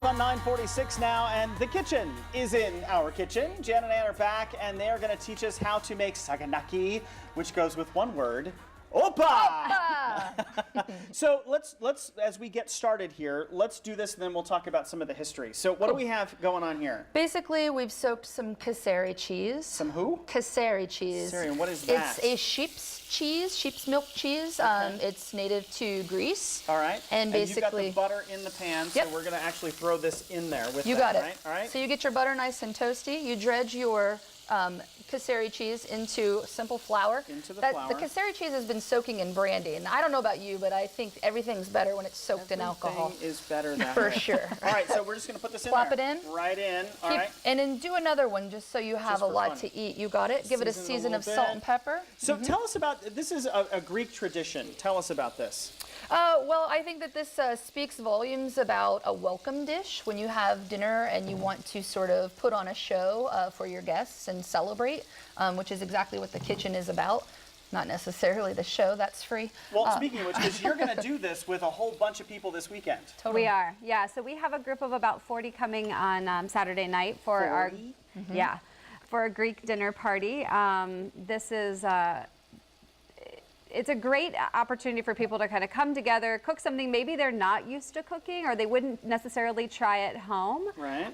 On 9:46 now, and the kitchen is in our kitchen. Jen and Ann are back, and they are going to teach us how to make saganaki, which goes with one word, Oppa! So let's as we get started here, let's do this, and then we'll talk about some of the history. So what do we have going on here? Basically, we've soaked some Kasseri cheese. Some who? Kasseri cheese. Kasseri, and what is that? It's a sheep's milk cheese. Okay. It's native to Greece. All right. And basically, you've got the butter in the pan, so we're going to actually throw this in there with you that, got it. Right? All right. So you get your butter nice and toasty. You dredge your Kasseri cheese into simple flour. Into the flour. The Kasseri cheese has been soaking in brandy, and I don't know about you, but I think everything's better when it's soaked in alcohol. Everything is better that For way. sure. All right, so we're just going to put this in Plop there. it in. Right in. All right. And then do another one just so you have Just a for lot fun. to eat. You got it. Give it a season of salt and pepper. So tell us about, this is a Greek tradition. Tell us about this. Well, I think that this speaks volumes about a welcome dish when you have dinner and you want to sort of put on a show for your guests and celebrate, which is exactly what the kitchen is about. Not necessarily the show, that's free. Well, speaking of which, because you're going to do this with a whole bunch of people this weekend. Totally. We are, yeah. So we have a group of about 40 coming on Saturday night for 40? our, for a Greek dinner party. This is, it's a great opportunity for people to kind of come together, cook something maybe they're not used to cooking or they wouldn't necessarily try at home. Right.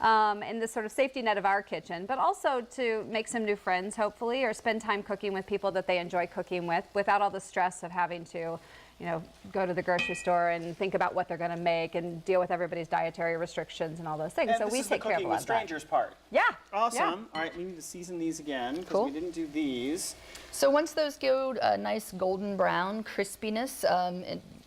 In the sort of safety net of our kitchen, but also to make some new friends, hopefully, or spend time cooking with people that they enjoy cooking with without all the stress of having to, you know, go to the grocery store and think about what they're going to make and deal with everybody's dietary restrictions and all those things. And so this we is take the care of a cooking lot with of that. strangers part. Yeah. Awesome. Yeah. All right, we need to season these again because Cool. we didn't do these. So once those go a nice golden brown crispiness,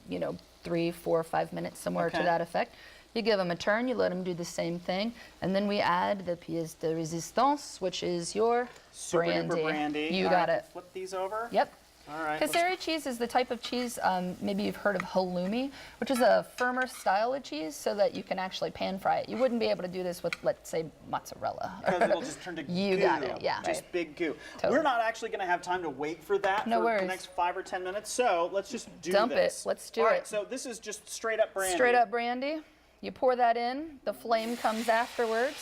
in, 3, 4, 5 minutes, somewhere to Okay. that effect, you give them a turn, you let them do the same thing, and then we add the pièce de résistance, which is your Super brandy. duper brandy. You All got right, it. Flip these over. Yep. All right. Kasseri cheese is the type of cheese, maybe you've heard of halloumi, which is a firmer style of cheese so that you can actually pan fry it. You wouldn't be able to do this with, let's say, mozzarella. Because it'll just turn to You goo. got it, yeah. Just big goo. Totally. We're not actually going to have time to wait for that No for worries. the next 5 or 10 minutes, so let's just do Dump this. it. Let's do All right, it. so this is just straight up brandy. Straight up brandy. You pour that in. The flame comes afterwards.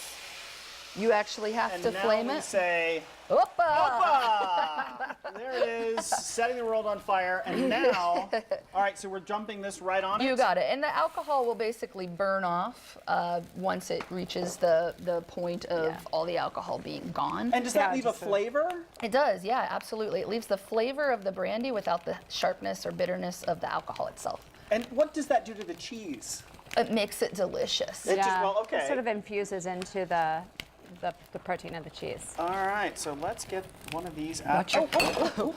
You actually have And to now flame we it. say, Oppa! Oppa! There it is, setting the world on fire. And now, all right, so we're dumping this right on it? You got it. And the alcohol will basically burn off once it reaches the point of all the alcohol being gone. And does that leave a flavor? It does, yeah, absolutely. It leaves the flavor of the brandy without the sharpness or bitterness of the alcohol itself. And what does that do to the cheese? It makes it delicious. It just, well, okay. It sort of infuses into the protein of the cheese. All right, so let's get one of these out.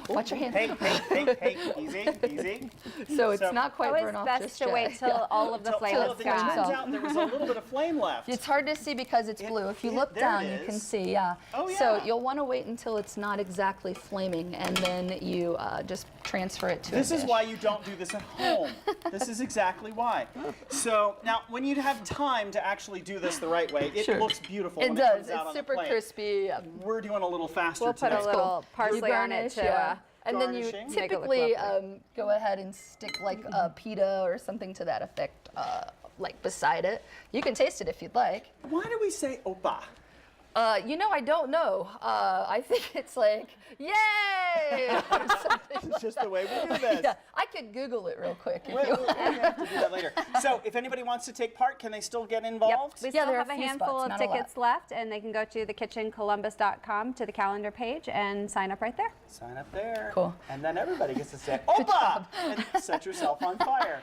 Watch your hand. Hey, easy, easy. So it's not quite Always burn off best just to yet. wait till all of the Till flavor it is turns gone. out there was a little bit of flame left. It's hard to see because it's blue. If you look there down, it you can is. see, yeah. Oh, So yeah. you'll want to wait until it's not exactly flaming, and then you just transfer it to a This is dish. why you don't do this at home. This is exactly why. So now, when you have time to actually do this the right way, it Sure. looks beautiful. It when does. It comes out It's on the super plate. crispy. We're doing a little faster We'll put today. a little parsley on it garnish, to yeah. And then you garnishing. Make it look typically lovely. go ahead and stick like a pita or something to that effect, like beside it. You can taste it if you'd like. Why do we say Oppa? I don't know. I think it's like, yay! or something. It's just the way we do this. Yeah, I could Google it real quick if We'll you want. have to do that later. So if anybody wants to take part, can they still get involved? We Yeah, still there are have a a few handful spots, of not a lot. tickets left, and they can go to thekitchencolumbus.com to the calendar page and sign up right there. Sign up there. Cool. And then everybody gets to say, Oppa! And set yourself on fire.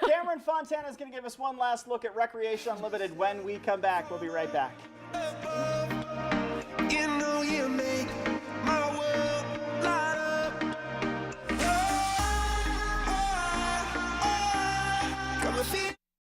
Cameron Fontana is going to give us one last look at Recreation Unlimited when we come back. We'll be right back. You know you make